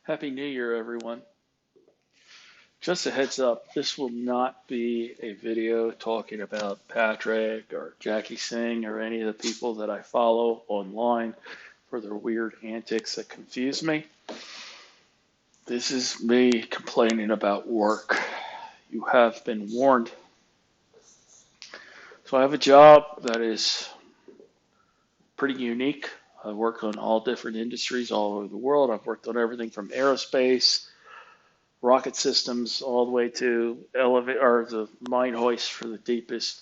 Happy New Year, everyone. Just a heads up, this will not be a video talking about Patrick or Jackie Singh or any of the people that I follow online for their weird antics that confuse me. This is me complaining about work. You have been warned. So I have a job that is pretty unique. I work on all different industries all over the world. I've worked on everything from aerospace, rocket systems, all the way to or the mine hoist for the deepest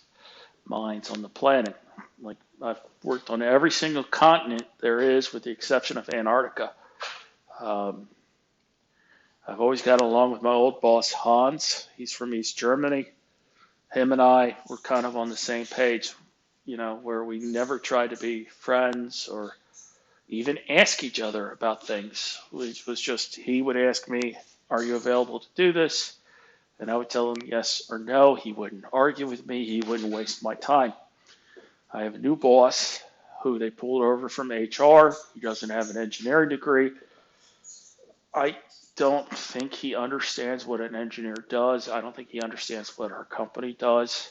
mines on the planet. Like I've worked on every single continent there is, with the exception of Antarctica. Um, I've always got along with my old boss Hans. He's from East Germany. Him and I were kind of on the same page, where we never tried to be friends or even ask each other about things. It was just he would ask me, "Are you available to do this?" And I would tell him yes or no. He wouldn't argue with me. He wouldn't waste my time. I have a new boss who they pulled over from HR. He doesn't have an engineering degree. I don't think he understands what an engineer does. I don't think he understands what our company does.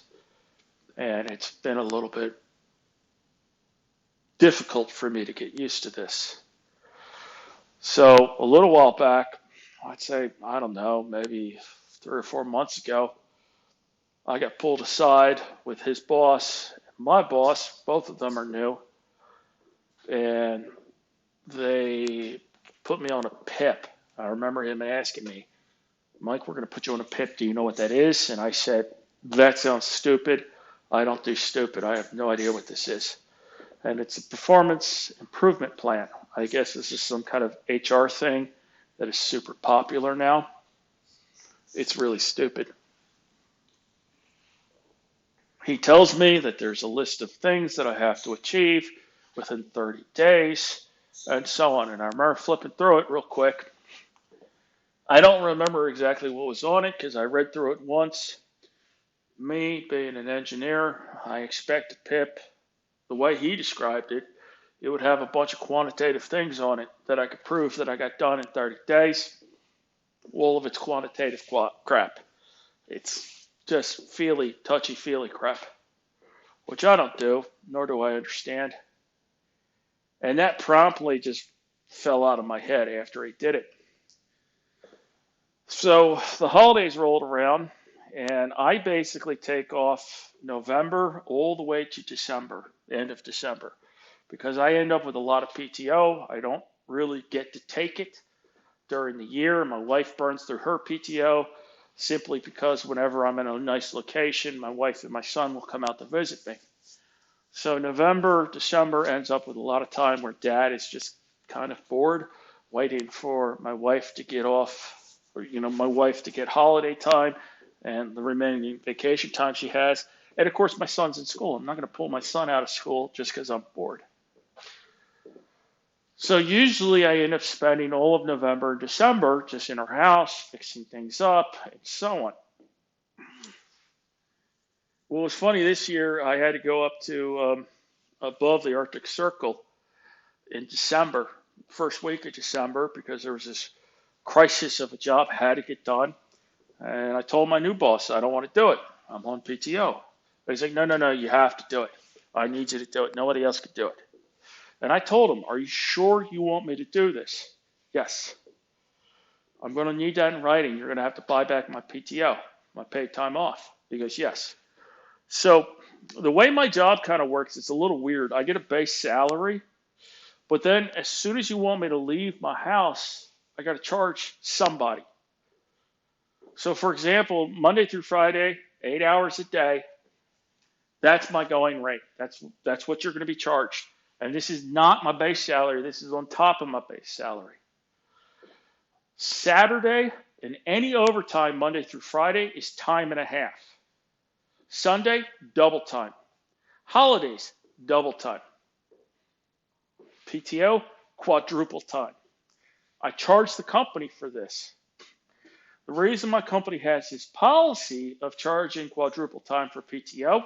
And it's been a little bit difficult for me to get used to this. So a little while back, I'd say, I don't know, maybe 3 or 4 months ago, I got pulled aside with his boss, my boss. Both of them are new, and they put me on a PIP. I remember him asking me, "Mike, we're going to put you on a PIP. Do you know what that is?" And I said, "That sounds stupid. I don't do stupid. I have no idea what this is." And it's a performance improvement plan. I guess this is some kind of HR thing that is super popular now. It's really stupid. He tells me that there's a list of things that I have to achieve within 30 days and so on. And I remember flipping through it real quick. I don't remember exactly what was on it because I read through it once. Me being an engineer, I expect a PIP. The way he described it, it would have a bunch of quantitative things on it that I could prove that I got done in 30 days. All of it's quantitative crap. It's just touchy-feely crap, which I don't do, nor do I understand. And that promptly just fell out of my head after he did it. So the holidays rolled around, and I basically take off November all the way to December, end of December, because I end up with a lot of PTO. I don't really get to take it during the year. My wife burns through her PTO simply because whenever I'm in a nice location, my wife and my son will come out to visit me. So November, December ends up with a lot of time where dad is just kind of bored, waiting for my wife to get off, or, my wife to get holiday time and the remaining vacation time she has. And of course, my son's in school. I'm not going to pull my son out of school just because I'm bored. So usually I end up spending all of November and December just in our house, fixing things up, and so on. Well, it was funny this year. I had to go up to above the Arctic Circle in December, first week of December, because there was this crisis of a job had to get done. And I told my new boss, I don't want to do it. I'm on PTO. But he's like, no, no, no, you have to do it. I need you to do it. Nobody else could do it. And I told him, are you sure you want me to do this? Yes. I'm going to need that in writing. You're going to have to buy back my PTO, my paid time off. He goes, yes. So the way my job kind of works, it's a little weird. I get a base salary, but then as soon as you want me to leave my house, I got to charge somebody. So for example, Monday through Friday, 8 hours a day, that's my going rate. That's what you're going to be charged. And this is not my base salary. This is on top of my base salary. Saturday and any overtime Monday through Friday is time and a half. Sunday, double time. Holidays, double time. PTO, quadruple time. I charge the company for this. The reason my company has this policy of charging quadruple time for PTO,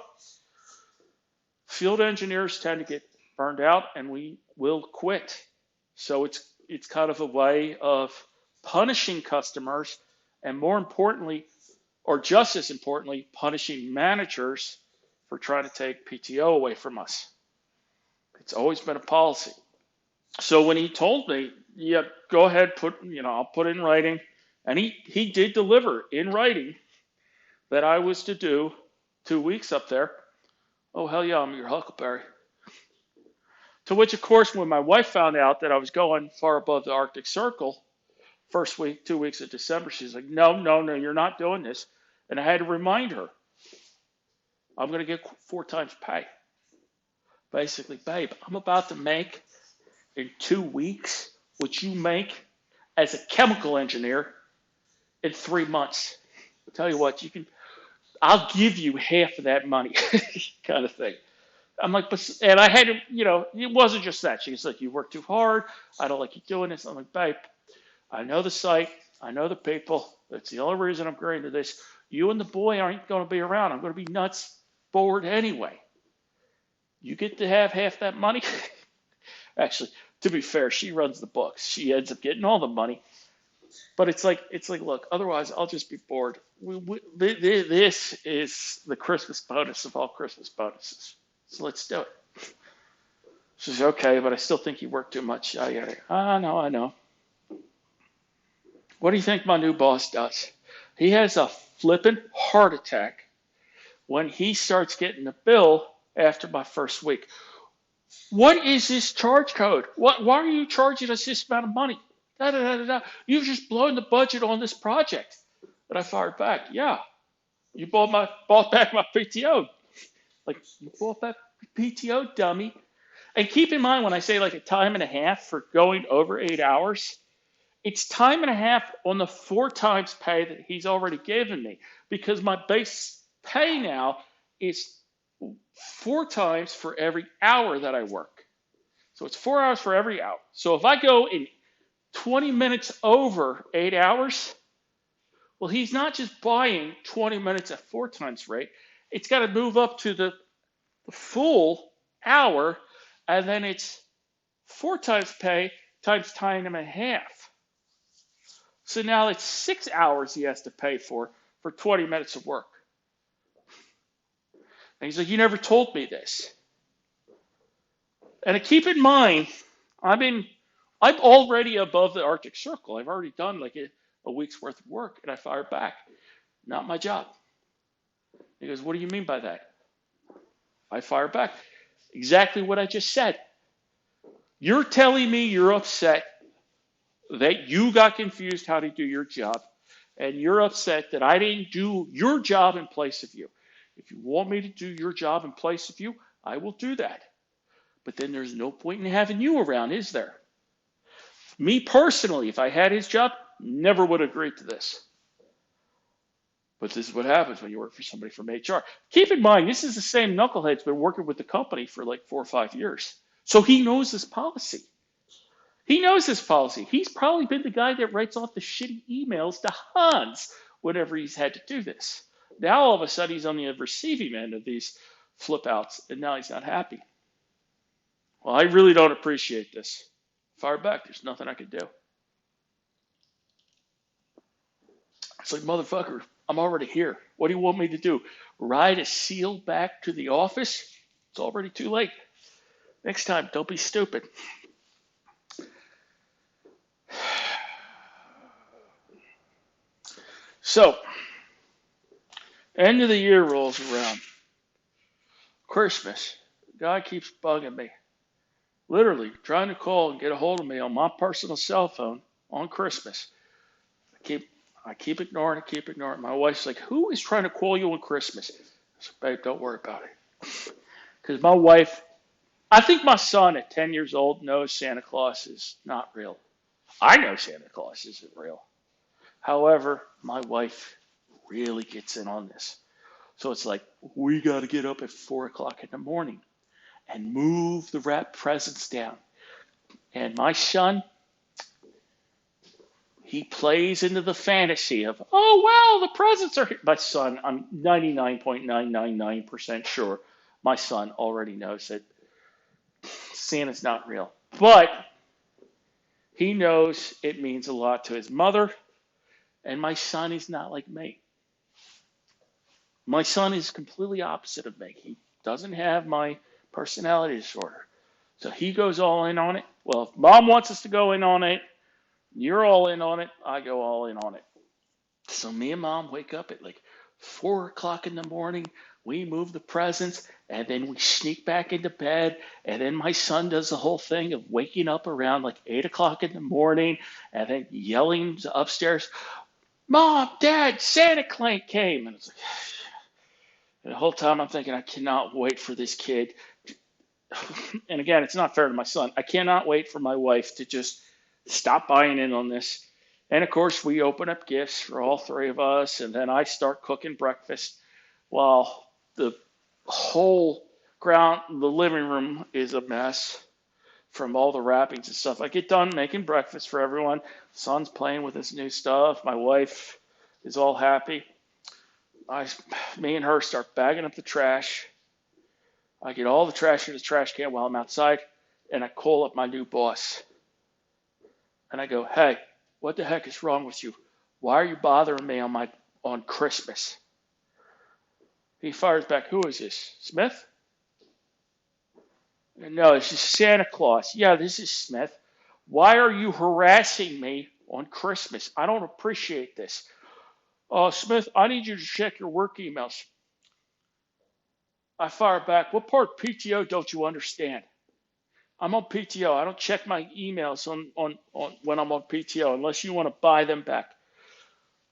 field engineers tend to get burned out and we will quit. So it's kind of a way of punishing customers, and more importantly, or just as importantly, punishing managers for trying to take PTO away from us. It's always been a policy. So when he told me, yeah, go ahead, I'll put it in writing, and he did deliver in writing that I was to do 2 weeks up there. Oh, hell yeah, I'm your Huckleberry. To which, of course, when my wife found out that I was going far above the Arctic Circle, first week, 2 weeks of December, she's like, no, no, no, you're not doing this. And I had to remind her, I'm going to get 4 times pay. Basically, babe, I'm about to make in 2 weeks what you make as a chemical engineer in 3 months. I'll tell you what, I'll give you half of that money, kind of thing. I'm like, and I had to, it wasn't just that. She's like, you work too hard. I don't like you doing this. I'm like, babe, I know the site. I know the people. That's the only reason I'm agreeing to this. You and the boy aren't going to be around. I'm going to be nuts bored anyway. You get to have half that money. Actually, to be fair, she runs the books. She ends up getting all the money. But it's like, look, otherwise I'll just be bored. This is the Christmas bonus of all Christmas bonuses. So let's do it. She says, okay, but I still think you work too much. I know. What do you think my new boss does? He has a flippin' heart attack when he starts getting the bill after my first week. What is this charge code? Why are you charging us this amount of money? You've just blown the budget on this project. And I fired back. Yeah, you bought back my PTO. Like, you bought back PTO, dummy. And keep in mind, when I say like a time and a half for going over 8 hours, it's time and a half on the 4 times pay that he's already given me, because my base pay now is 4 times for every hour that I work. So it's 4 hours for every hour. So if I go in 20 minutes over 8 hours, well, he's not just buying 20 minutes at 4 times rate. It's got to move up to the full hour, and then it's 4 times pay times time and a half. So now it's 6 hours he has to pay for 20 minutes of work. And he's like, you never told me this. And keep in mind, I'm already above the Arctic Circle. I've already done like a week's worth of work, and I fired back. Not my job. He goes, what do you mean by that? I fired back. Exactly what I just said. You're telling me you're upset that you got confused how to do your job, and you're upset that I didn't do your job in place of you. If you want me to do your job in place of you, I will do that. But then there's no point in having you around, is there? Me personally, if I had his job, never would agree to this. But this is what happens when you work for somebody from HR. Keep in mind, this is the same knucklehead that's been working with the company for like 4 or 5 years. So he knows this policy. He knows this policy. He's probably been the guy that writes off the shitty emails to Hans whenever he's had to do this. Now all of a sudden he's on the receiving end of these flip outs, and now he's not happy. Well, I really don't appreciate this. Fire back. There's nothing I can do. It's like, motherfucker, I'm already here. What do you want me to do? Ride a seal back to the office? It's already too late. Next time, don't be stupid. So, end of the year rolls around. Christmas. Guy keeps bugging me. Literally trying to call and get a hold of me on my personal cell phone on Christmas. I keep ignoring it. My wife's like, who is trying to call you on Christmas? I said, babe, don't worry about it. Because my wife, I think my son at 10 years old knows Santa Claus is not real. I know Santa Claus isn't real. However, my wife really gets in on this. So it's like, we got to get up at 4 o'clock in the morning and move the wrapped presents down. And my son, he plays into the fantasy of, oh, wow, the presents are here. My son, I'm 99.999% sure my son already knows that Santa's not real. But He knows it means a lot to his mother, and my son is not like me. My son is completely opposite of me. He doesn't have my personality disorder. So he goes all in on it. Well, if mom wants us to go in on it, you're all in on it, I go all in on it. So me and mom wake up at like 4 o'clock in the morning. We move the presents and then we sneak back into bed. And then my son does the whole thing of waking up around like 8 o'clock in the morning and then yelling upstairs, Mom, Dad, Santa Claus came. And it's like, and the whole time I'm thinking, I cannot wait for this kid. And again, it's not fair to my son. I cannot wait for my wife to just stop buying in on this. And of course, we open up gifts for all three of us, and then I start cooking breakfast while the whole the living room is a mess from all the wrappings and stuff. I get done making breakfast for everyone. Son's playing with his new stuff. My wife is all happy. Me and her start bagging up the trash. I get all the trash in the trash can while I'm outside, and I call up my new boss. And I go, hey, what the heck is wrong with you? Why are you bothering me on Christmas? He fires back, who is this? Smith? No, this is Santa Claus. Yeah, this is Smith. Why are you harassing me on Christmas? I don't appreciate this. Smith, I need you to check your work emails. I fire back, what part of PTO don't you understand? I'm on PTO. I don't check my emails on when I'm on PTO unless you want to buy them back.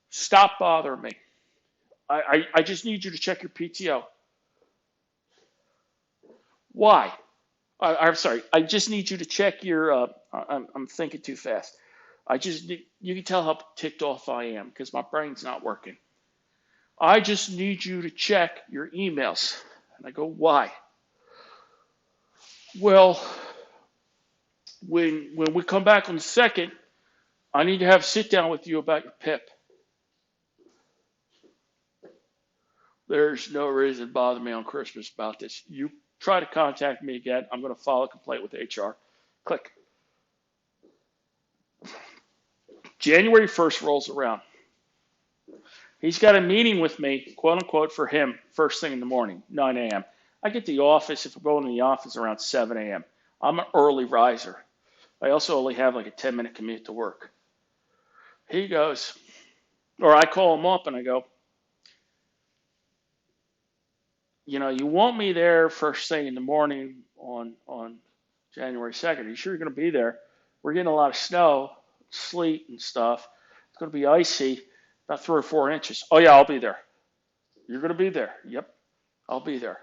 Stop bothering me. I just need you to check your PTO. Why? I'm sorry. I just need you to check your. I'm thinking too fast. You can tell how ticked off I am because my brain's not working. I just need you to check your emails. And I go, why? Well, when we come back on the 2nd, I need to have a sit down with you about your PIP. There's no reason to bother me on Christmas about this. You try to contact me again, I'm going to file a complaint with HR. Click. January 1st rolls around. He's got a meeting with me, quote unquote, for him, first thing in the morning, 9 a.m. I get to the office, if I'm going to the office, around 7 a.m. I'm an early riser. I also only have like a 10-minute commute to work. He goes, or I call him up and I go, you want me there first thing in the morning on January 2nd. Are you sure you're going to be there? We're getting a lot of snow, sleet and stuff. It's going to be icy, about 3 or 4 inches. Oh, yeah, I'll be there. You're going to be there. Yep, I'll be there.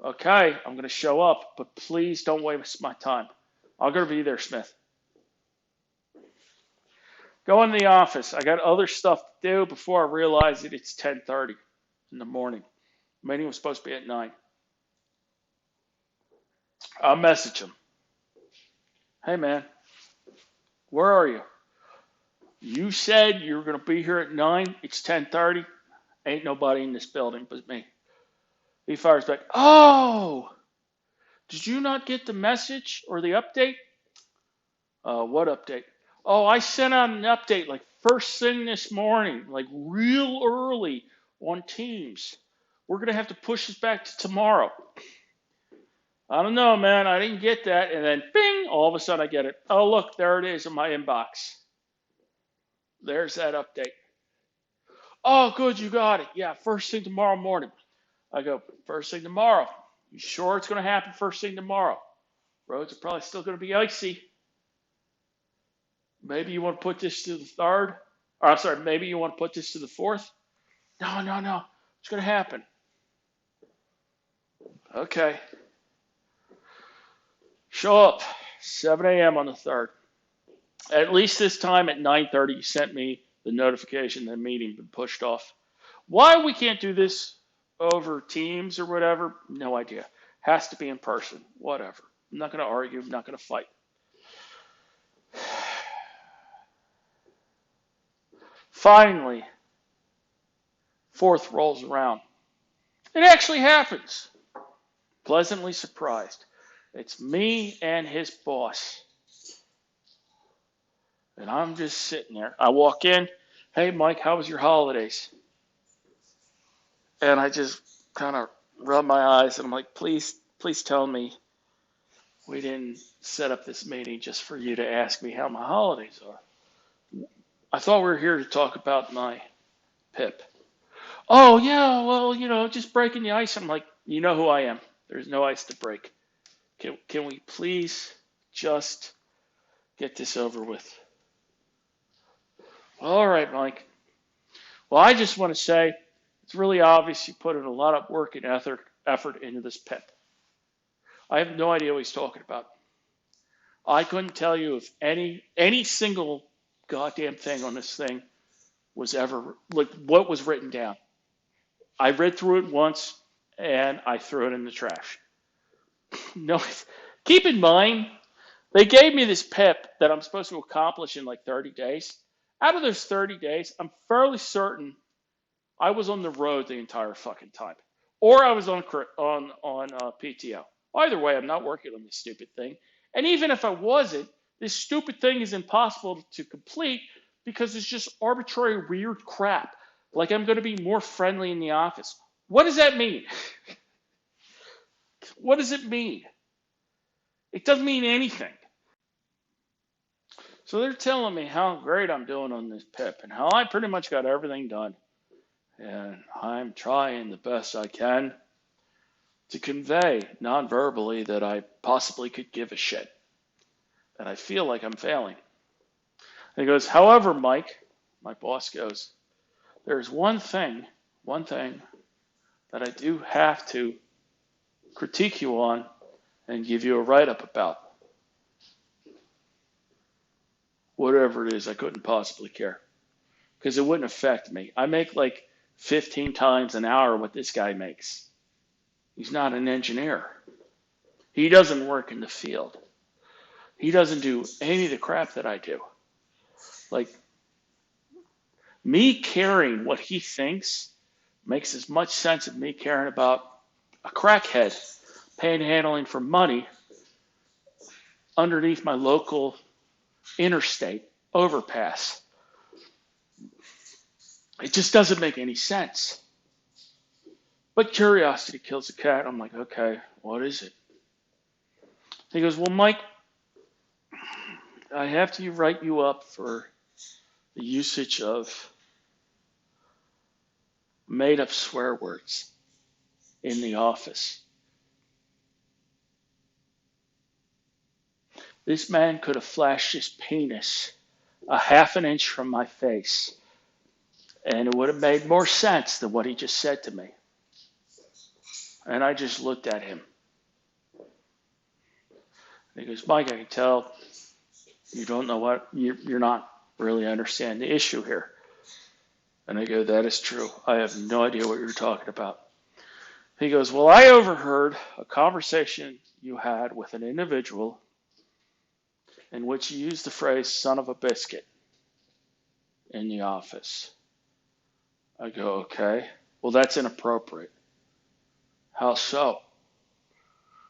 Okay, I'm going to show up, but please don't waste my time. I'm going to be there, Smith. Go into the office. I got other stuff to do before I realize that it's 10:30 in the morning. The meeting was supposed to be at 9. I'll message him. Hey, man, where are you? You said you were going to be here at 9. It's 10:30. Ain't nobody in this building but me. He fires back, oh, did you not get the message or the update? What update? Oh, I sent out an update like first thing this morning, like real early on Teams. We're going to have to push this back to tomorrow. I don't know, man. I didn't get that. And then, bing, all of a sudden I get it. Oh, look, there it is in my inbox. There's that update. Oh, good, you got it. Yeah, first thing tomorrow morning. I go, first thing tomorrow. You sure it's going to happen first thing tomorrow? Roads are probably still going to be icy. Maybe you want to put this to the 3rd. Or I'm sorry, maybe you want to put this to the 4th. No. It's going to happen. Okay. Show up. 7 a.m. on the 3rd. At least this time at 9:30, you sent me the notification that the meeting been pushed off. Why we can't do this over Teams or whatever, no idea. Has to be in person, whatever. I'm not going to argue. I'm not going to fight. Finally, 4th rolls around. It actually happens. Pleasantly surprised. It's me and his boss. And I'm just sitting there. I walk in, hey, Mike, how was your holidays? And I just kind of rub my eyes and I'm like, please tell me we didn't set up this meeting just for you to ask me how my holidays are. I thought we were here to talk about my PIP. Oh, yeah, well, just breaking the ice. I'm like, you know who I am. There's no ice to break. Can we please just get this over with? All right, Mike. Well, I just want to say it's really obvious you put in a lot of work and effort into this PIP. I have no idea what he's talking about. I couldn't tell you if any single goddamn thing on this thing was ever like what was written down. I read through it once and I threw it in the trash. No, keep in mind they gave me this PIP that I'm supposed to accomplish in like 30 days. Out of those 30 days, I'm fairly certain I was on the road the entire fucking time, or I was on PTO. Either way, I'm not working on this stupid thing. And even if I wasn't, this stupid thing is impossible to complete because it's just arbitrary, weird crap. Like I'm going to be more friendly in the office. What does that mean? What does it mean? It doesn't mean anything. So they're telling me how great I'm doing on this PIP and how I pretty much got everything done. And I'm trying the best I can to convey non-verbally that I possibly could give a shit. And I feel like I'm failing. And he goes, however, Mike, my boss goes, there's one thing that I do have to critique you on and give you a write-up about. Whatever it is, I couldn't possibly care. Because it wouldn't affect me. I make like 15 times an hour what this guy makes. He's not an engineer. He doesn't work in the field. He doesn't do any of the crap that I do. Like, me caring what he thinks makes as much sense as me caring about a crackhead panhandling for money underneath my local interstate overpass. It just doesn't make any sense. But curiosity kills the cat. I'm like, okay, what is it? He goes, well, Mike, I have to write you up for the usage of made-up swear words in the office. This man could have flashed his penis a half an inch from my face, and it would have made more sense than what he just said to me. And I just looked at him. And he goes, Mike, I can tell you don't know what, you're not really understanding the issue here. And I go, that is true. I have no idea what you're talking about. He goes, well, I overheard a conversation you had with an individual in which you used the phrase son of a biscuit in the office. I go, okay. Well, that's inappropriate. How so?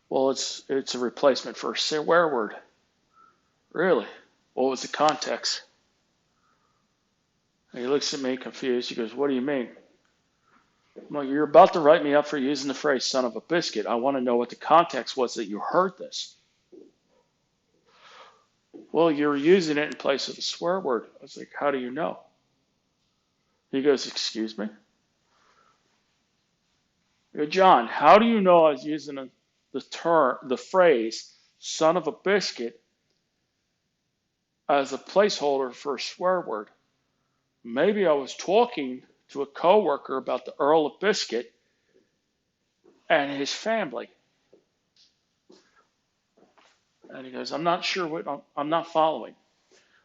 Well, it's a replacement for a swear word. Really? What was the context? And he looks at me confused. He goes, what do you mean? I'm like, you're about to write me up for using the phrase son of a biscuit. I want to know what the context was that you heard this. Well, you're using it in place of the swear word. I was like, how do you know? He goes, excuse me? I go, John, how do you know I was using the phrase son of a biscuit as a placeholder for a swear word? Maybe I was talking to a coworker about the Earl of Biscuit and his family. And he goes, I'm not sure I'm not following.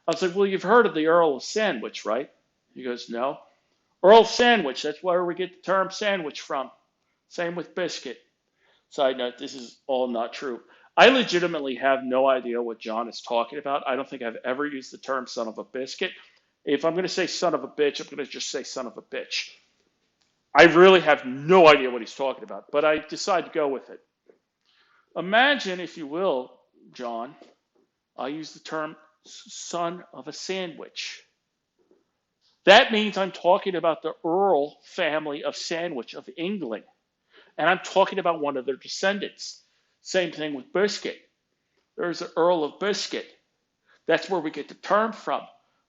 I was like, well, you've heard of the Earl of Sandwich, right? He goes, no. Earl Sandwich, that's where we get the term sandwich from. Same with biscuit. Side note, this is all not true. I legitimately have no idea what John is talking about. I don't think I've ever used the term son of a biscuit. If I'm going to say son of a bitch, I'm going to just say son of a bitch. I really have no idea what he's talking about, but I decide to go with it. Imagine, if you will, John, I use the term son of a sandwich. That means I'm talking about the Earl family of Sandwich of England, and I'm talking about one of their descendants. Same thing with Biscuit. There's the Earl of Biscuit. That's where we get the term from.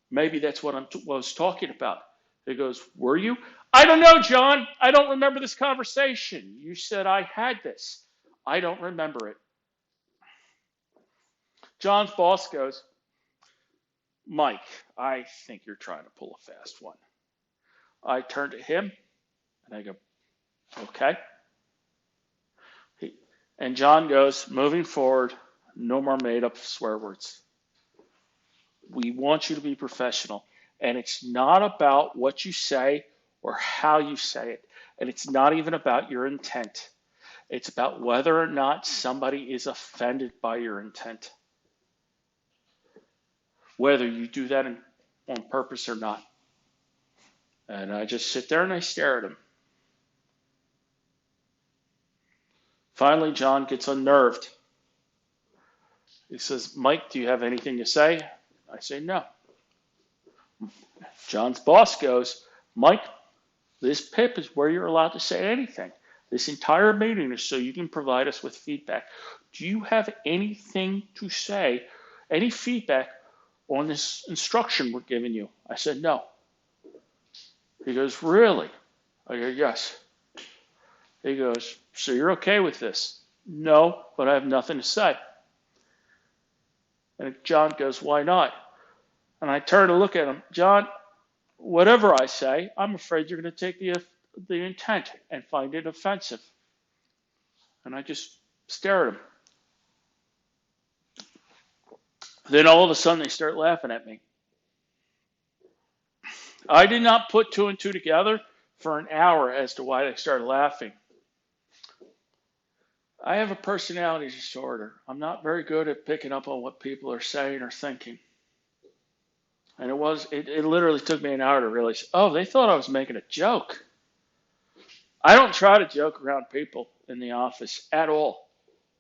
Maybe that's what I was talking about. He goes, were you? I don't know, John. I don't remember this conversation. You said I had this. I don't remember it. John's boss goes, Mike, I think you're trying to pull a fast one. I turn to him and I go, okay. And John goes, moving forward, no more made up swear words. We want you to be professional. And it's not about what you say or how you say it. And it's not even about your intent. It's about whether or not somebody is offended by your intent. Whether you do that on purpose or not. And I just sit there and I stare at him. Finally, John gets unnerved. He says, Mike, do you have anything to say? I say, no. John's boss goes, Mike, this PIP is where you're allowed to say anything. This entire meeting is so you can provide us with feedback. Do you have anything to say, any feedback on this instruction we're giving you? I said, no. He goes, really? I go, yes. He goes, so you're okay with this? No, but I have nothing to say. And John goes, why not? And I turn to look at him. John, whatever I say, I'm afraid you're going to take the intent and find it offensive. And I just stare at him. Then all of a sudden they start laughing at me. I did not put two and two together for an hour as to why they started laughing. I have a personality disorder. I'm not very good at picking up on what people are saying or thinking. And it literally took me an hour to realize, oh, they thought I was making a joke. I don't try to joke around people in the office at all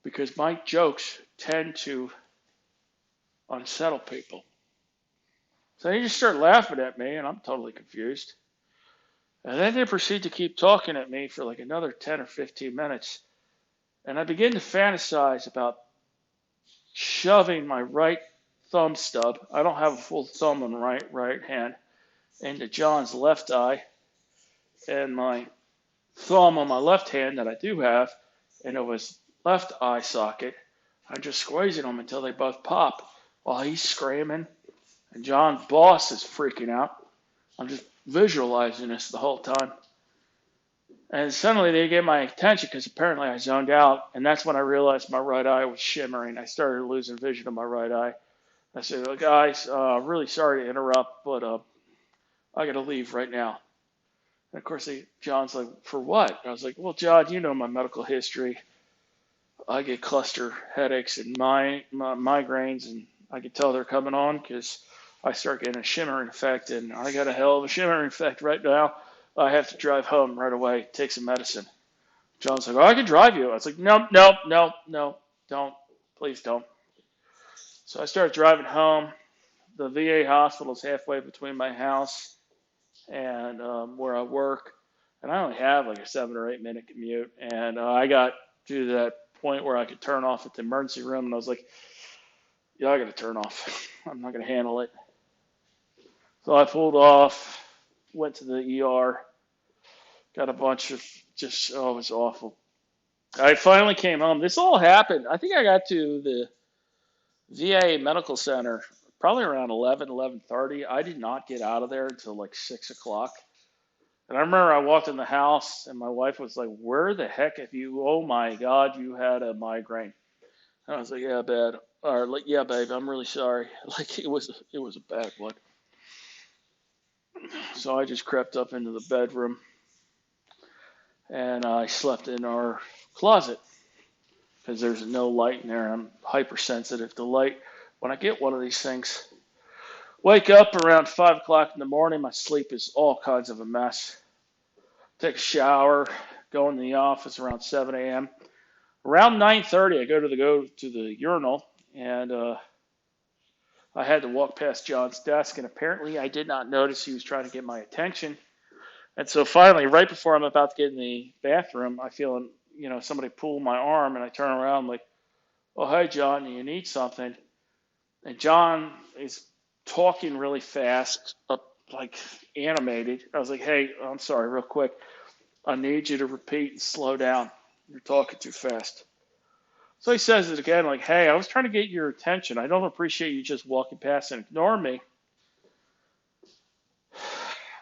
because my jokes tend to unsettle people. So they just start laughing at me and I'm totally confused. And then they proceed to keep talking at me for like another 10 or 15 minutes. And I begin to fantasize about shoving my right thumb stub, I don't have a full thumb on the right hand, into John's left eye, and my thumb on my left hand that I do have into his left eye socket. I'm just squeezing them until they both pop while he's screaming, and John's boss is freaking out. I'm just visualizing this the whole time. And suddenly they get my attention because apparently I zoned out, and that's when I realized my right eye was shimmering. I started losing vision of my right eye. I said, well, guys, really sorry to interrupt, but I got to leave right now. And of course, John's like, for what? And I was like, well, John, you know my medical history. I get cluster headaches and migraines, and I can tell they're coming on because I start getting a shimmering effect, and I got a hell of a shimmering effect right now. I have to drive home right away, take some medicine. John's like, oh, I can drive you. I was like, no, don't. Please don't. So I started driving home. The VA hospital is halfway between my house and where I work. And I only have like a 7 or 8 minute commute. And I got to that point where I could turn off at the emergency room. And I was like, yeah, I got to turn off. I'm not going to handle it. So I pulled off, went to the ER, got a bunch of it was awful. I finally came home. This all happened. I think I got to the VA Medical Center probably around 11:30. I did not get out of there until like 6 o'clock. And I remember I walked in the house and my wife was like, where the heck have you, oh my God, you had a migraine. And I was like, yeah, yeah, babe, I'm really sorry. Like it was a bad one. So I just crept up into the bedroom and I slept in our closet because there's no light in there. I'm hypersensitive to light. When I get one of these things, wake up around 5 o'clock in the morning, my sleep is all kinds of a mess. Take a shower, go in the office around 7 a.m., Around 9:30, I go to the urinal, and I had to walk past John's desk, and apparently I did not notice he was trying to get my attention. And so finally, right before I'm about to get in the bathroom, I feel somebody pull my arm, and I turn around like, "Oh, hey, John, you need something?" And John is talking really fast, like animated. I was like, "Hey, I'm sorry, real quick. I need you to repeat and slow down. You're talking too fast." So he says it again, like, "Hey, I was trying to get your attention. I don't appreciate you just walking past and ignoring me."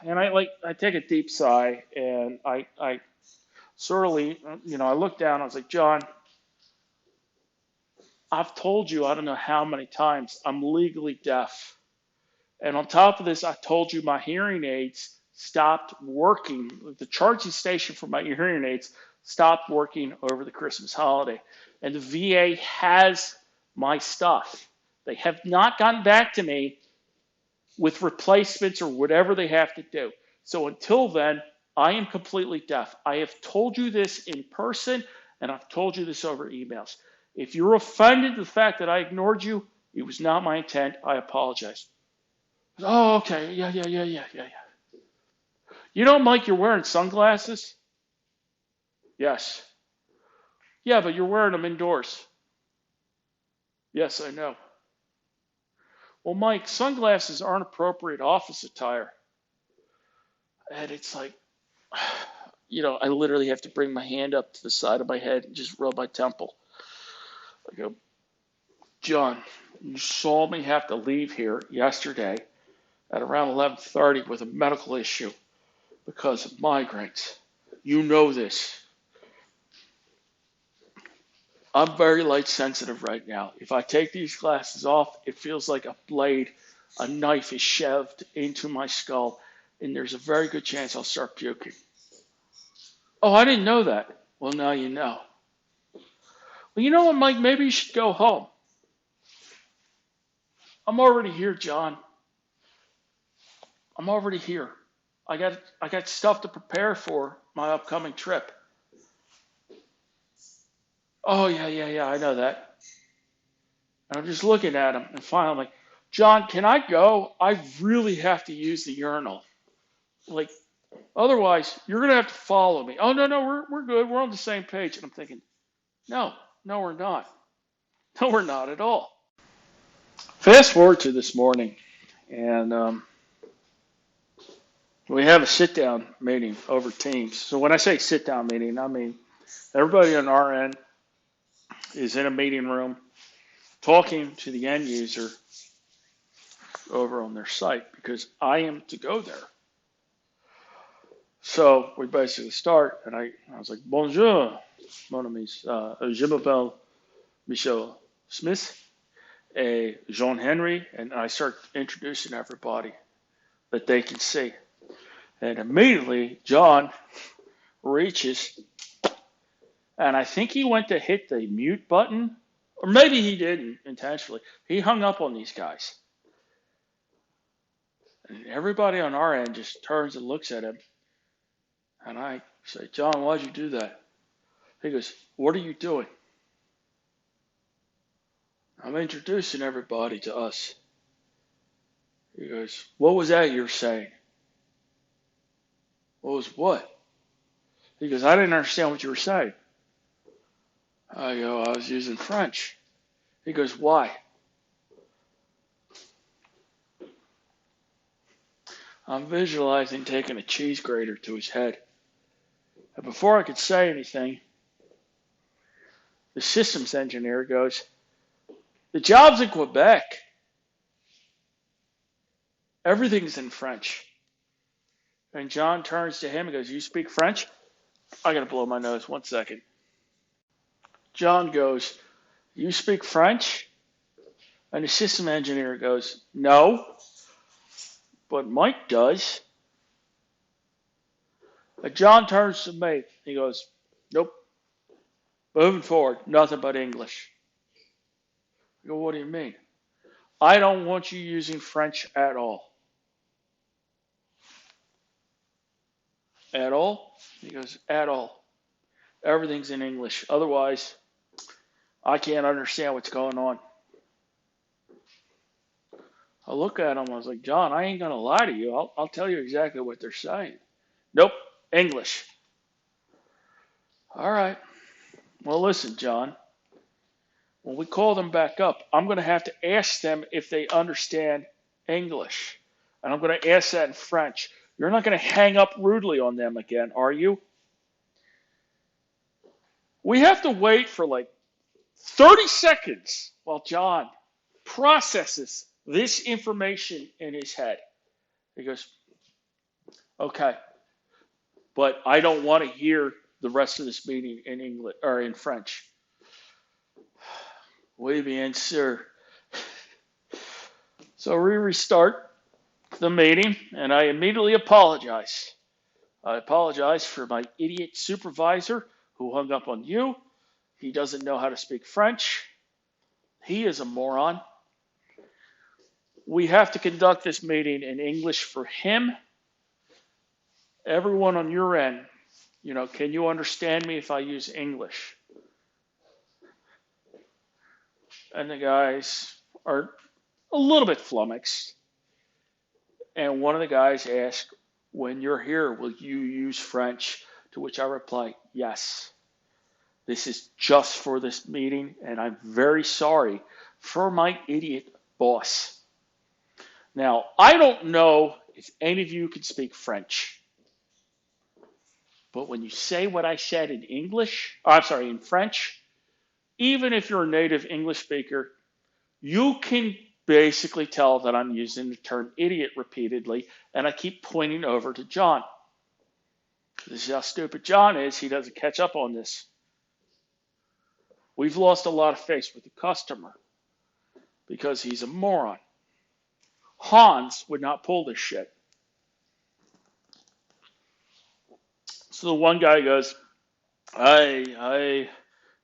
And I take a deep sigh, and I sort of, I look down. I was like, "John, I've told you I don't know how many times I'm legally deaf. And on top of this, I told you my hearing aids stopped working. The charging station for my hearing aids stopped working over the Christmas holiday. And the VA has my stuff. They have not gotten back to me with replacements or whatever they have to do. So until then, I am completely deaf. I have told you this in person, and I've told you this over emails. If you're offended at the fact that I ignored you, it was not my intent. I apologize." "Oh, okay. Yeah. You know, Mike, you're wearing sunglasses?" "Yes." "Yeah, but you're wearing them indoors." "Yes, I know." "Well, Mike, sunglasses aren't appropriate office attire." And it's like, I literally have to bring my hand up to the side of my head and just rub my temple. I go, "John, you saw me have to leave here yesterday at around 11:30 with a medical issue because of migraines. You know this. I'm very light sensitive right now. If I take these glasses off, it feels like a knife is shoved into my skull, and there's a very good chance I'll start puking." "Oh, I didn't know that." "Well, now you know." "Well, you know what, Mike? Maybe you should go home." "I'm already here, John. I'm already here. I got stuff to prepare for my upcoming trip." "Oh, yeah, I know that." And I'm just looking at him, and finally I'm like, "John, can I go? I really have to use the urinal. Like, otherwise, you're gonna have to follow me." "Oh, no, we're good. We're on the same page." And I'm thinking, no, no, we're not. No, we're not at all. Fast forward to this morning, and we have a sit-down meeting over Teams. So when I say sit-down meeting, I mean everybody on our end is in a meeting room talking to the end user over on their site because I am to go there. So we basically start, and I was like, "Bonjour, mon ami. Je m'appelle Michel Smith, a Jean Henry," and I start introducing everybody that they can see. And immediately, John reaches, and I think he went to hit the mute button, or maybe he didn't intentionally. He hung up on these guys. And everybody on our end just turns and looks at him. And I say, "John, why'd you do that?" He goes, "What are you doing?" "I'm introducing everybody to us." He goes, "What was that you're saying?" "What was what?" He goes, "I didn't understand what you were saying." I go, "I was using French." He goes, "Why?" I'm visualizing taking a cheese grater to his head. And before I could say anything, the systems engineer goes, "The job's in Quebec. Everything's in French." And John turns to him and goes, "You speak French?" I gotta blow my nose. 1 second. John goes, "You speak French?" And the system engineer goes, "No, but Mike does." And John turns to me. He goes, "Nope. Moving forward, nothing but English." I go, "What do you mean?" "I don't want you using French at all." "At all?" He goes, "At all. Everything's in English. Otherwise I can't understand what's going on. I look at him. I was like, John, I ain't going to lie to you. I'll tell you exactly what they're saying. Nope, English. All right. Well, listen, John. When we call them back up, I'm going to have to ask them if they understand English. And I'm going to ask that in French. You're not going to hang up rudely on them again, are you? We have to wait for like 30 seconds while John processes this information in his head. He goes, okay, but I don't want to hear the rest of this meeting in English or in French. Oui, bien sûr. So we restart the meeting, and I immediately apologize. I apologize for my idiot supervisor who hung up on you. He doesn't know how to speak French. He is a moron. We have to conduct this meeting in English for him. Everyone on your end, can you understand me if I use English? And the guys are a little bit flummoxed. And one of the guys asked, when you're here, will you use French? To which I reply, yes. This is just for this meeting, and I'm very sorry for my idiot boss. Now, I don't know if any of you can speak French, but when you say what I said in in French, even if you're a native English speaker, you can basically tell that I'm using the term idiot repeatedly, and I keep pointing over to John. This is how stupid John is. He doesn't catch up on this. We've lost a lot of face with the customer because he's a moron. Hans would not pull this shit. So the one guy goes, I,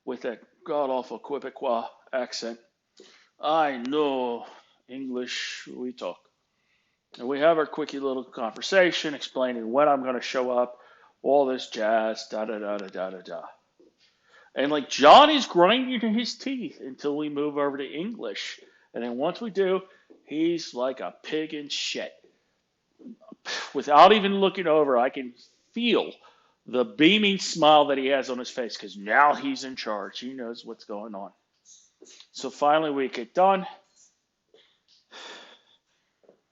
with that god-awful Quebecois accent, I know English, we talk. And we have our quickie little conversation explaining when I'm going to show up, all this jazz, da-da-da-da-da-da-da. And like Johnny's grinding his teeth until we move over to English. And then once we do, he's like a pig in shit. Without even looking over, I can feel the beaming smile that he has on his face because now he's in charge. He knows what's going on. So finally we get done.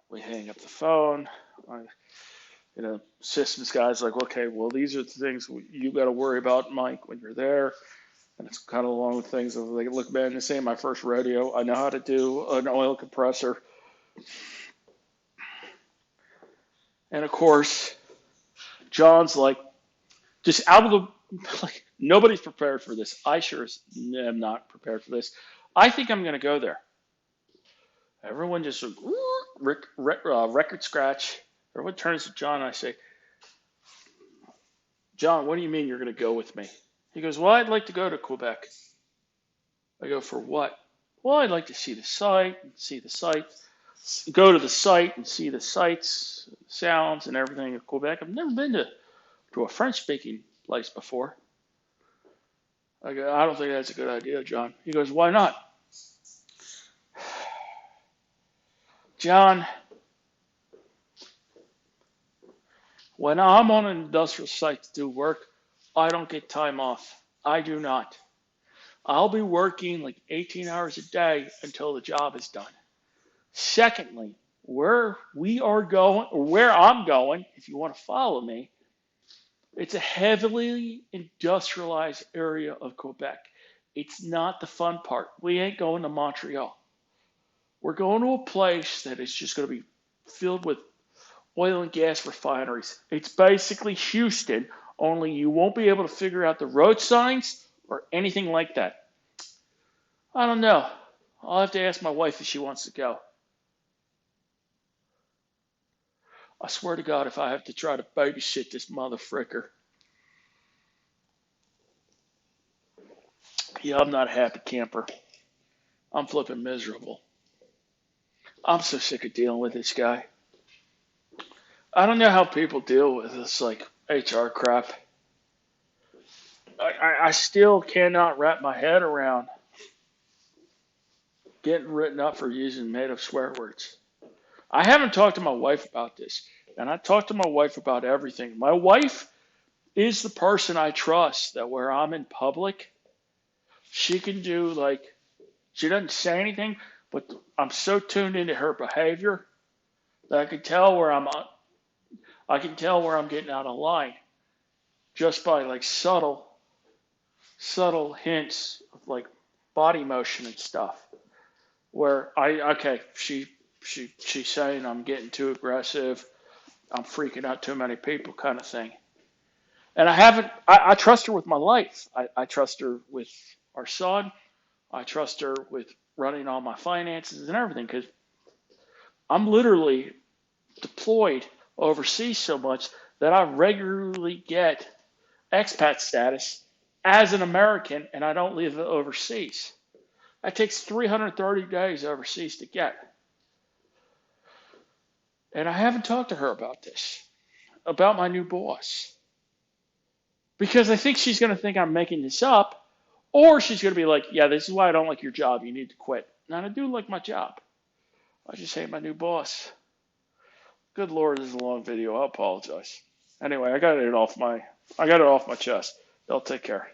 We hang up the phone. Systems guy's like, okay, well, these are the things you got to worry about, Mike, when you're there. And it's kind of along with things of like, look, man, this ain't my first rodeo. I know how to do an oil compressor. And of course, John's like, just out of the, like, nobody's prepared for this. I sure am not prepared for this. I think I'm going to go there. Everyone just record scratch. Everyone turns to John and I say, John, what do you mean you're going to go with me? He goes, well, I'd like to go to Quebec. I go, for what? Well, I'd like to see the site, go to the site and see the sights, sounds, and everything of Quebec. I've never been to a French-speaking place before. I go, I don't think that's a good idea, John. He goes, why not? John, when I'm on an industrial site to do work, I don't get time off. I do not. I'll be working like 18 hours a day until the job is done. Secondly, where we are going, or where I'm going, if you want to follow me, it's a heavily industrialized area of Quebec. It's not the fun part. We ain't going to Montreal. We're going to a place that is just going to be filled with oil and gas refineries. It's basically Houston, only you won't be able to figure out the road signs or anything like that. I don't know. I'll have to ask my wife if she wants to go. I swear to God, if I have to try to babysit this mother fricker. Yeah, I'm not a happy camper. I'm flipping miserable. I'm so sick of dealing with this guy. I don't know how people deal with this like HR crap. I still cannot wrap my head around getting written up for using made up swear words. I haven't talked to my wife about this, and I talk to my wife about everything. My wife is the person I trust that where I'm in public, she can do like, she doesn't say anything, but I'm so tuned into her behavior that I can tell where I'm getting out of line just by like subtle hints of like body motion and stuff. Where she's saying I'm getting too aggressive, I'm freaking out too many people, kind of thing. And I haven't. I trust her with my life. I trust her with our son. I trust her with running all my finances and everything because I'm literally deployed overseas so much that I regularly get expat status as an American and I don't live overseas. That takes 330 days overseas to get. And I haven't talked to her about this, about my new boss. Because I think she's going to think I'm making this up, or she's going to be like, yeah, this is why I don't like your job. You need to quit. And I do like my job. I just hate my new boss. Good Lord, this is a long video. I apologize. Anyway, I got it off my chest. Y'all take care.